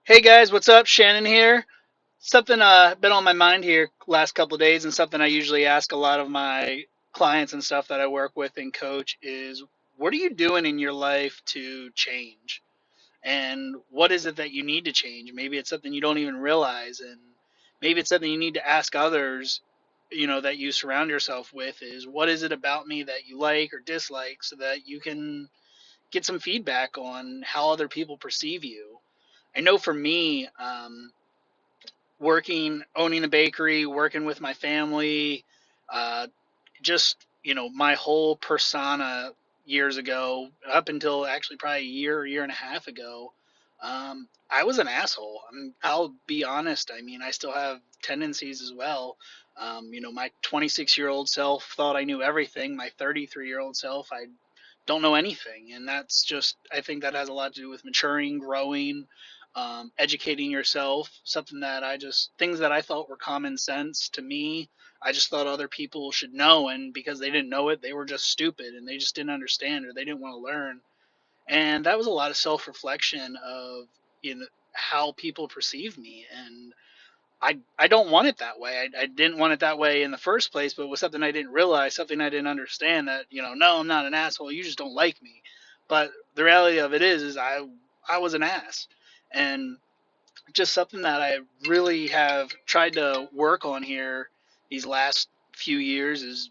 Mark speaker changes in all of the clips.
Speaker 1: Hey guys, what's up? Shannon here. Something been on my mind here last couple of days, and something I usually ask a lot of my clients and stuff that I work with and coach is, what are you doing in your life to change? And what is it that you need to change? Maybe it's something you don't even realize, and maybe it's something you need to ask others, that you surround yourself with, is what is it about me that you like or dislike, so that you can get some feedback on how other people perceive you. I know for me, owning a bakery, working with my family, uh, just, my whole persona years ago, up until actually probably a year and a half ago, I was an asshole. I'll be honest. I mean, I still have tendencies as well. My 26-year-old self thought I knew everything. My 33-year-old self, I don't know anything. And that's just, I think that has a lot to do with maturing, growing, educating yourself. Something that things that I thought were common sense to me, I just thought other people should know. And because they didn't know it, they were just stupid and they just didn't understand, or they didn't want to learn. And that was a lot of self reflection of, how people perceive me. And I don't want it that way. I didn't want it that way in the first place, but it was something I didn't realize, something I didn't understand, that, no, I'm not an asshole. You just don't like me. But the reality of it is I was an ass. And just something that I really have tried to work on here these last few years is,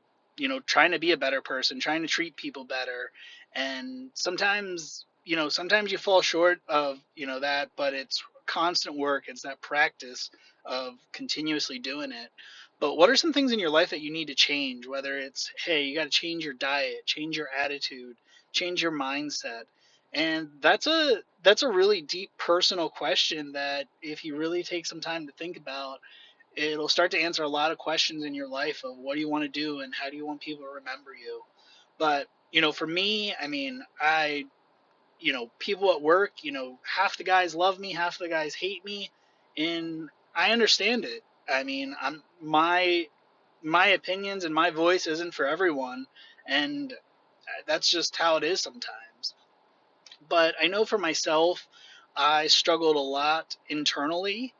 Speaker 1: trying to be a better person, trying to treat people better. And sometimes you fall short of, that, but it's constant work. It's that practice of continuously doing it. But what are some things in your life that you need to change? Whether it's, hey, you got to change your diet, change your attitude, change your mindset. And that's a really deep personal question that, if you really take some time to think about, it'll start to answer a lot of questions in your life of what do you want to do and how do you want people to remember you. But, for me, I mean, people at work, half the guys love me, half the guys hate me, and I understand it. I mean, my opinions and my voice isn't for everyone, and that's just how it is sometimes. But I know for myself, I struggled a lot internally,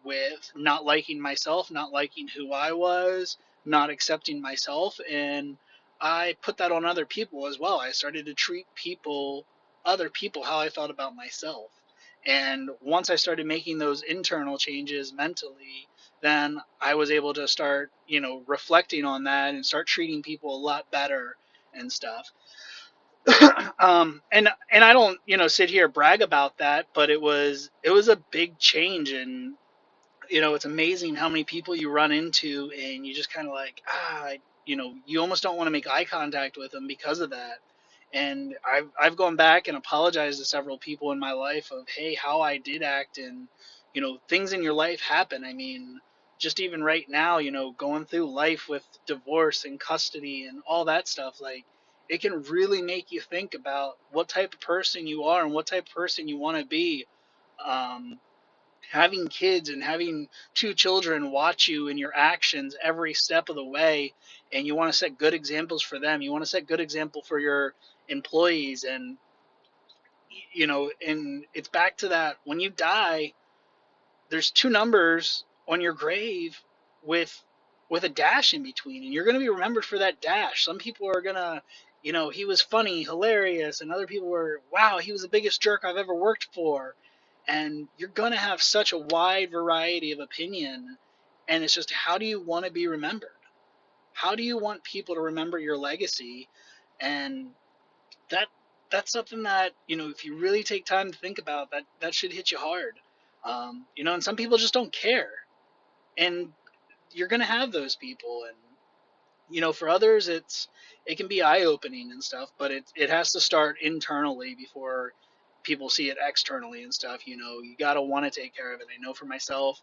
Speaker 1: with not liking myself, not liking who I was, not accepting myself, and I put that on other people as well. I started to treat other people, how I thought about myself. And once I started making those internal changes mentally, then I was able to start, reflecting on that and start treating people a lot better and stuff. And I don't, sit here brag about that, but it was a big change. And it's amazing how many people you run into, and you just kind of like, you almost don't want to make eye contact with them because of that. And I've gone back and apologized to several people in my life of, hey, how I did act. And things in your life happen. I mean, just even right now, going through life with divorce and custody and all that stuff, like, it can really make you think about what type of person you are and what type of person you want to be. um, Having kids and having two children watch you and your actions every step of the way, and you want to set good examples for them, you want to set good example for your employees. And and it's back to that, when you die, there's two numbers on your grave with a dash in between, and you're going to be remembered for that dash. Some people are going to, he was funny, hilarious, and other people were, wow, he was the biggest jerk I've ever worked for. And you're going to have such a wide variety of opinion, and it's just, how do you want to be remembered? How do you want people to remember your legacy? And that that's something that, if you really take time to think about, that should hit you hard. And some people just don't care, and you're gonna have those people. And for others, it can be eye opening and stuff, but it has to start internally before people see it externally and stuff. You gotta want to take care of it. I know for myself,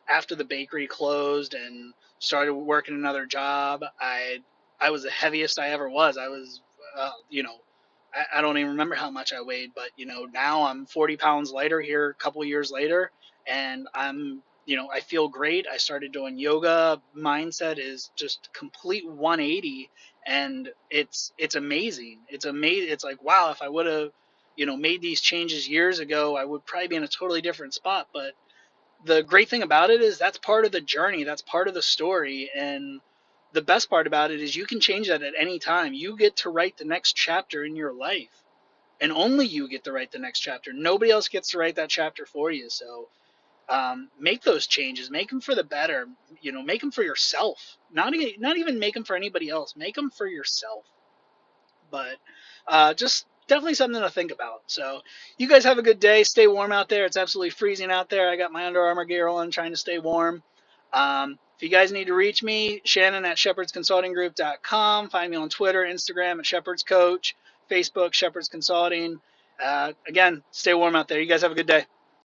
Speaker 1: after the bakery closed and started working another job, I was the heaviest I ever was. I was, I don't even remember how much I weighed, but now I'm 40 pounds lighter here a couple years later, and I feel great. I started doing yoga. Mindset is just complete 180, and it's amazing. It's amazing. It's like, wow, if I would have made these changes years ago, I would probably be in a totally different spot. But the great thing about it is that's part of the journey, that's part of the story. And the best part about it is you can change that at any time. You get to write the next chapter in your life, and only you get to write the next chapter. Nobody else gets to write that chapter for you. So make those changes, make them for the better. Make them for yourself. Not even make them for anybody else. Make them for yourself. But just definitely something to think about. So you guys have a good day. Stay warm out there. It's absolutely freezing out there. I got my Under Armour gear on, trying to stay warm. If you guys need to reach me, Shannon at shepherdsconsultinggroup.com. Find me on Twitter, Instagram at Shepherds Coach, Facebook, Shepherds Consulting. Again, stay warm out there. You guys have a good day.